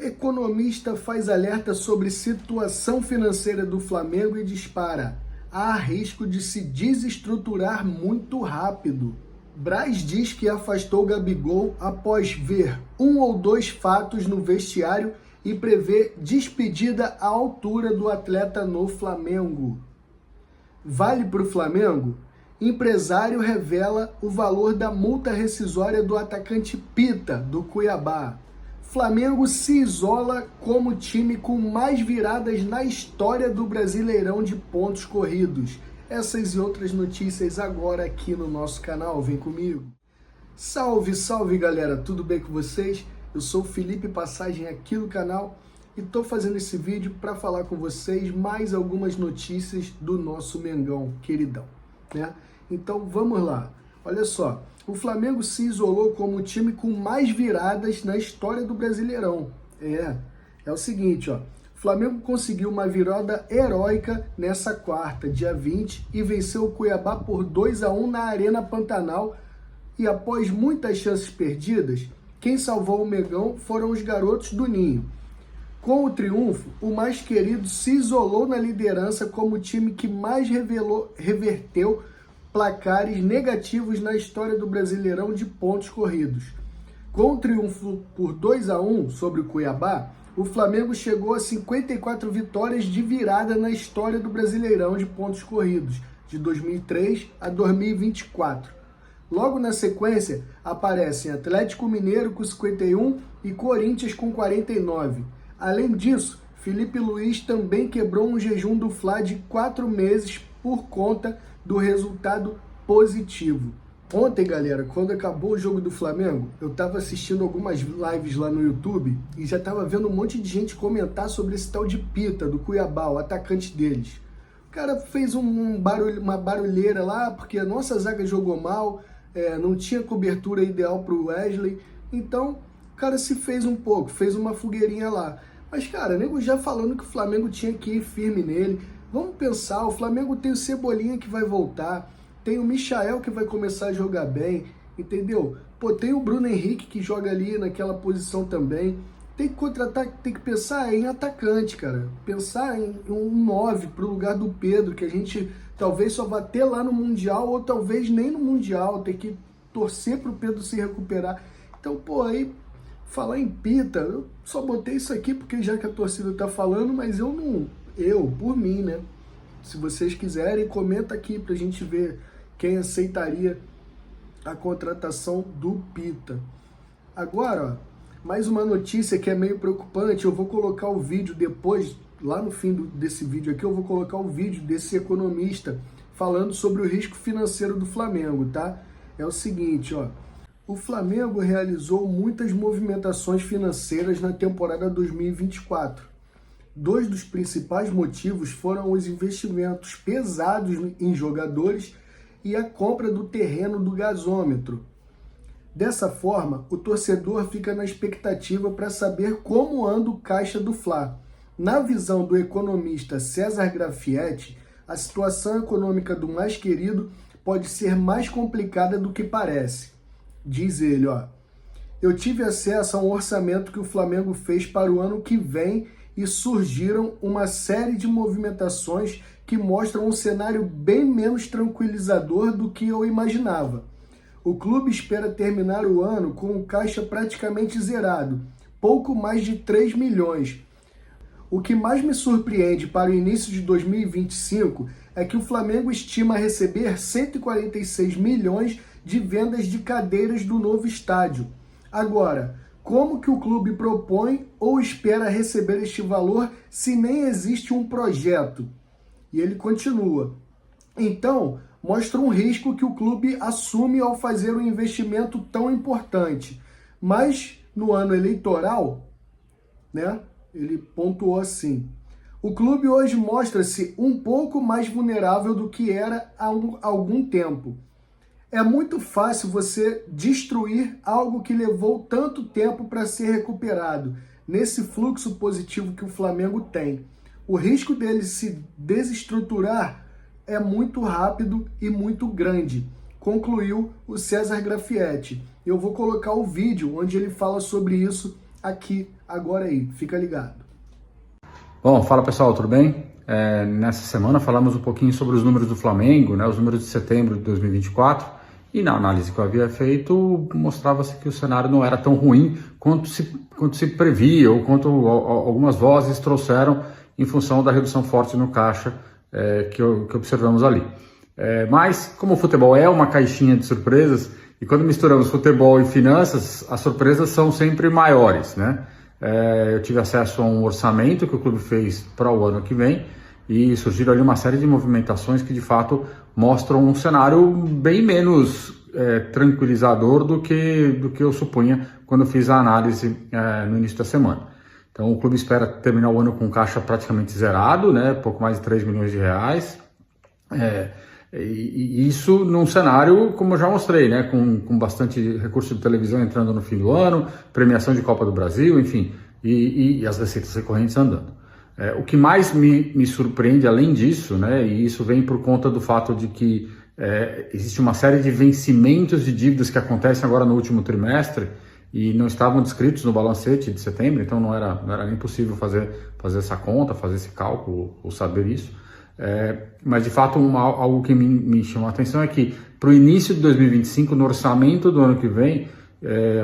Economista faz alerta sobre situação financeira do Flamengo e dispara: há risco de se desestruturar muito rápido. Braz diz que afastou Gabigol após ver um ou dois fatos no vestiário e prevê despedida à altura do atleta no Flamengo. Vale para o Flamengo? Empresário revela o valor da multa rescisória do atacante Pita, do Cuiabá. Flamengo se isola como time com mais viradas na história do Brasileirão de pontos corridos. Essas e outras notícias agora aqui no nosso canal, vem comigo. Salve, salve galera, tudo bem com vocês? Eu sou Felipe Passagem aqui no canal e estou fazendo esse vídeo para falar com vocês mais algumas notícias do nosso Mengão queridão, né? Então vamos lá, olha só. O Flamengo se isolou como o time com mais viradas na história do Brasileirão. É o seguinte, ó. O Flamengo conseguiu uma virada heróica nessa quarta, dia 20, e venceu o Cuiabá por 2-1 na Arena Pantanal. E após muitas chances perdidas, quem salvou o Mengão foram os garotos do Ninho. Com o triunfo, o mais querido se isolou na liderança como o time que mais reverteu placares negativos na história do Brasileirão de pontos corridos. Com o triunfo por 2-1 sobre o Cuiabá, o Flamengo chegou a 54 vitórias de virada na história do Brasileirão de pontos corridos, de 2003 a 2024. Logo na sequência, aparecem Atlético Mineiro com 51 e Corinthians com 49. Além disso, Felipe Luiz também quebrou um jejum do Fla de 4 meses por conta do resultado positivo. Ontem, galera, quando acabou o jogo do Flamengo, eu tava assistindo algumas lives lá no YouTube e já tava vendo um monte de gente comentar sobre esse tal de Pita, do Cuiabá, o atacante deles. O cara fez uma barulheira lá, porque a nossa zaga jogou mal, não tinha cobertura ideal pro Wesley, então o cara se fez um pouco, fez uma fogueirinha lá. Mas, cara, nego já falando que o Flamengo tinha que ir firme nele. Vamos pensar, o Flamengo tem o Cebolinha que vai voltar, tem o Michael que vai começar a jogar bem, entendeu? Pô, tem o Bruno Henrique que joga ali naquela posição também. Tem que contratar, tem que pensar em atacante, cara. Pensar em um 9 pro lugar do Pedro, que a gente talvez só vá ter lá no Mundial, ou talvez nem no Mundial, tem que torcer pro Pedro se recuperar. Então, pô, aí, falar em Pita, eu só botei isso aqui porque já que a torcida tá falando, mas por mim, né? Se vocês quiserem, comenta aqui pra gente ver quem aceitaria a contratação do Pita. Agora, ó, mais uma notícia que é meio preocupante, eu vou colocar o vídeo depois, lá no fim desse vídeo aqui, eu vou colocar o vídeo desse economista falando sobre o risco financeiro do Flamengo, tá? É o seguinte, ó. O Flamengo realizou muitas movimentações financeiras na temporada 2024. Dois dos principais motivos foram os investimentos pesados em jogadores e a compra do terreno do gasômetro. Dessa forma, o torcedor fica na expectativa para saber como anda o caixa do Fla. Na visão do economista César Grafietti, a situação econômica do mais querido pode ser mais complicada do que parece. Diz ele, ó: eu tive acesso a um orçamento que o Flamengo fez para o ano que vem e surgiram uma série de movimentações que mostram um cenário bem menos tranquilizador do que eu imaginava. O clube espera terminar o ano com o caixa praticamente zerado, pouco mais de 3 milhões. O que mais me surpreende para o início de 2025 é que o Flamengo estima receber 146 milhões de vendas de cadeiras do novo estádio. Agora, como que o clube propõe ou espera receber este valor se nem existe um projeto? E ele continua. Então, mostra um risco que o clube assume ao fazer um investimento tão importante. Mas, no ano eleitoral, né, ele pontuou assim: o clube hoje mostra-se um pouco mais vulnerável do que era há algum tempo. É muito fácil você destruir algo que levou tanto tempo para ser recuperado, nesse fluxo positivo que o Flamengo tem. O risco dele se desestruturar é muito rápido e muito grande, concluiu o César Grafietti. Eu vou colocar o vídeo onde ele fala sobre isso aqui Agora aí, fica ligado. Bom, fala pessoal, tudo bem? Nessa semana falamos um pouquinho sobre os números do Flamengo, né, os números de setembro de 2024, e na análise que eu havia feito, mostrava-se que o cenário não era tão ruim quanto se previa, ou quanto algumas vozes trouxeram em função da redução forte no caixa que observamos ali. Mas, como o futebol é uma caixinha de surpresas, e quando misturamos futebol e finanças, as surpresas são sempre maiores, né? Eu tive acesso a um orçamento que o clube fez para o ano que vem e surgiram ali uma série de movimentações que de fato mostram um cenário bem menos tranquilizador do que eu supunha quando fiz a análise no início da semana. Então o clube espera terminar o ano com caixa praticamente zerado, né? Pouco mais de 3 milhões de reais. E isso num cenário, como eu já mostrei, né, com bastante recurso de televisão entrando no fim do ano, premiação de Copa do Brasil, enfim, e as receitas recorrentes andando. O que mais me surpreende além disso, né, e isso vem por conta do fato de que existe uma série de vencimentos de dívidas que acontecem agora no último trimestre e não estavam descritos no balancete de setembro, então não era nem possível fazer essa conta, fazer esse cálculo ou saber isso. Mas de fato algo que me chamou a atenção é que para o início de 2025, no orçamento do ano que vem,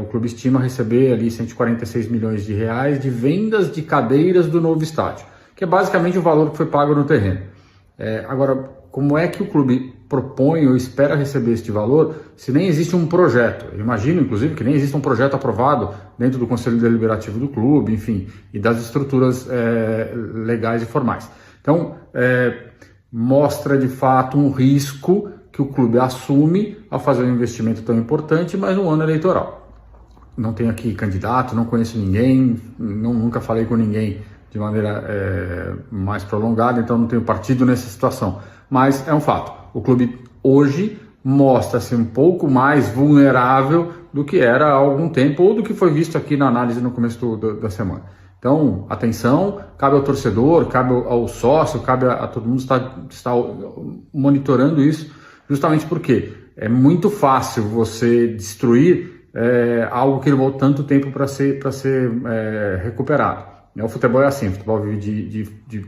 o clube estima receber ali 146 milhões de reais de vendas de cadeiras do novo estádio, que é basicamente o valor que foi pago no terreno. Agora, como é que o clube propõe ou espera receber este valor se nem existe um projeto? Eu imagino, inclusive, que nem existe um projeto aprovado dentro do Conselho Deliberativo do clube, enfim, e das estruturas legais e formais. Então, mostra de fato um risco que o clube assume ao fazer um investimento tão importante, mas no ano eleitoral. Não tenho aqui candidato, não conheço ninguém, nunca falei com ninguém de maneira mais prolongada, então não tenho partido nessa situação. Mas é um fato, o clube hoje mostra-se um pouco mais vulnerável do que era há algum tempo, ou do que foi visto aqui na análise no começo da semana. Então, atenção, cabe ao torcedor, cabe ao sócio, cabe a todo mundo estar monitorando isso, justamente porque é muito fácil você destruir algo que levou tanto tempo para ser recuperado. O futebol é assim, o futebol vive de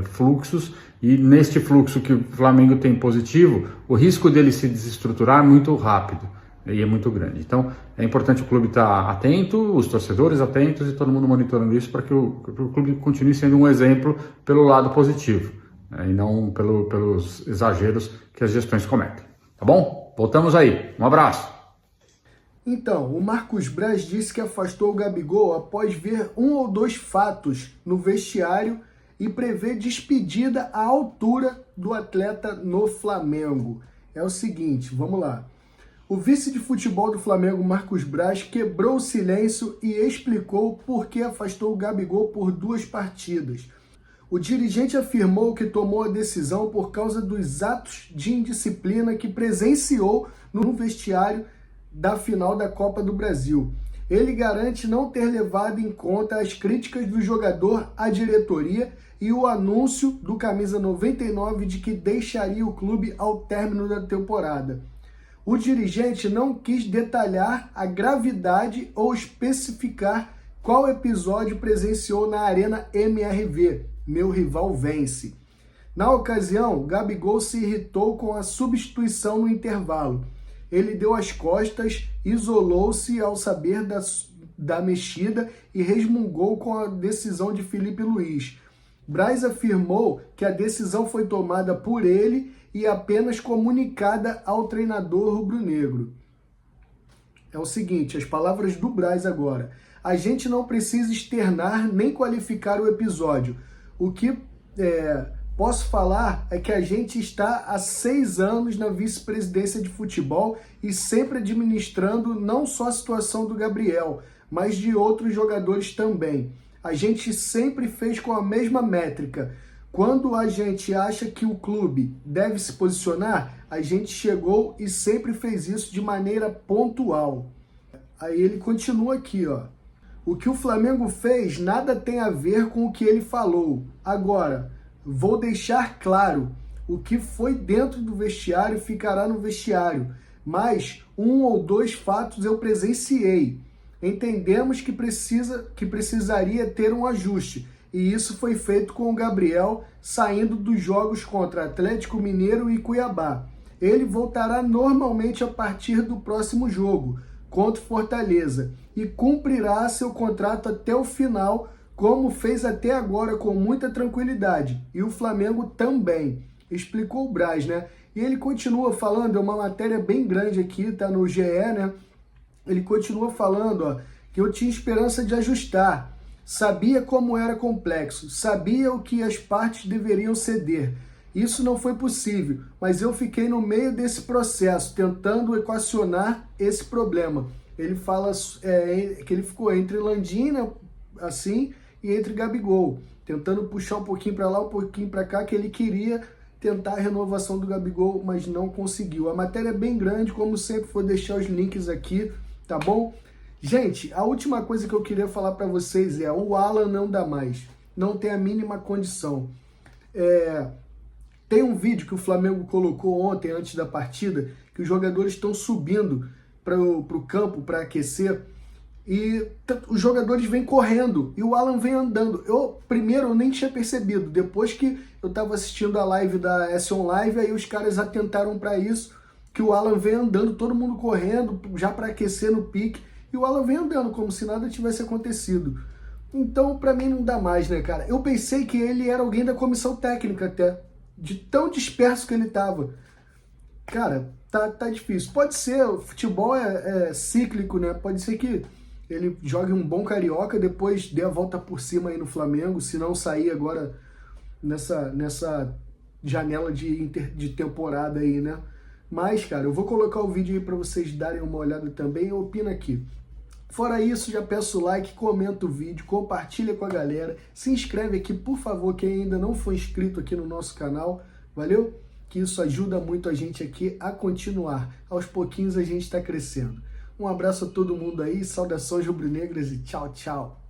fluxos, e neste fluxo que o Flamengo tem positivo, o risco dele se desestruturar é muito rápido. E é muito grande. Então, é importante o clube estar atento, os torcedores atentos e todo mundo monitorando isso para que o clube continue sendo um exemplo pelo lado positivo, e não pelos exageros que as gestões cometem. Tá bom? Voltamos aí. Um abraço. Então, o Marcos Braz disse que afastou o Gabigol após ver 1 ou 2 fatos no vestiário e prevê despedida à altura do atleta no Flamengo. É o seguinte, vamos lá. O vice de futebol do Flamengo, Marcos Braz, quebrou o silêncio e explicou por que afastou o Gabigol por 2 partidas. O dirigente afirmou que tomou a decisão por causa dos atos de indisciplina que presenciou no vestiário da final da Copa do Brasil. Ele garante não ter levado em conta as críticas do jogador à diretoria e o anúncio do camisa 99 de que deixaria o clube ao término da temporada. O dirigente não quis detalhar a gravidade ou especificar qual episódio presenciou na Arena MRV, Meu Rival Vence. Na ocasião, Gabigol se irritou com a substituição no intervalo. Ele deu as costas, isolou-se ao saber da mexida e resmungou com a decisão de Felipe Luiz. Braz afirmou que a decisão foi tomada por ele e apenas comunicada ao treinador rubro-negro. É o seguinte, as palavras do Braz agora. A gente não precisa externar nem qualificar o episódio. O que posso falar é que a gente está há 6 anos na vice-presidência de futebol e sempre administrando não só a situação do Gabriel, mas de outros jogadores também. A gente sempre fez com a mesma métrica. Quando a gente acha que o clube deve se posicionar, a gente chegou e sempre fez isso de maneira pontual. Aí ele continua aqui, ó. O que o Flamengo fez nada tem a ver com o que ele falou. Agora, vou deixar claro, o que foi dentro do vestiário ficará no vestiário, mas 1 ou 2 fatos eu presenciei. Entendemos que precisaria ter um ajuste, e isso foi feito com o Gabriel saindo dos jogos contra Atlético Mineiro e Cuiabá. Ele voltará normalmente a partir do próximo jogo, contra o Fortaleza, e cumprirá seu contrato até o final, como fez até agora com muita tranquilidade. E o Flamengo também, explicou o Braz, né? E ele continua falando, é uma matéria bem grande aqui, tá no GE, né? Ele continua falando, ó, que eu tinha esperança de ajustar, sabia como era complexo, sabia o que as partes deveriam ceder. Isso não foi possível, mas eu fiquei no meio desse processo, tentando equacionar esse problema. Ele fala que ele ficou entre Landim, assim, e entre Gabigol, tentando puxar um pouquinho para lá, um pouquinho para cá, que ele queria tentar a renovação do Gabigol, mas não conseguiu. A matéria é bem grande, como sempre, vou deixar os links aqui, tá bom? Gente, a última coisa que eu queria falar para vocês é, o Alan não dá mais, não tem a mínima condição. Tem um vídeo que o Flamengo colocou ontem, antes da partida, que os jogadores estão subindo para o campo para aquecer, e os jogadores vêm correndo, e o Alan vem andando. Primeiro eu nem tinha percebido, depois que eu estava assistindo a live da S-On Live, aí os caras atentaram para isso, que o Alan vem andando, todo mundo correndo, já para aquecer no pique, e o Alan vem andando, como se nada tivesse acontecido. Então, para mim não dá mais, né, cara? Eu pensei que ele era alguém da comissão técnica até, de tão disperso que ele tava. Cara, tá difícil. Pode ser, o futebol é cíclico, né? Pode ser que ele jogue um bom carioca, depois dê a volta por cima aí no Flamengo, se não sair agora nessa janela de temporada aí, né? Mas, cara, eu vou colocar o vídeo aí para vocês darem uma olhada também, opina aqui. Fora isso, já peço o like, comenta o vídeo, compartilha com a galera, se inscreve aqui, por favor, quem ainda não foi inscrito aqui no nosso canal, valeu? Que isso ajuda muito a gente aqui a continuar. Aos pouquinhos a gente está crescendo. Um abraço a todo mundo aí, saudações rubro-negras e tchau, tchau.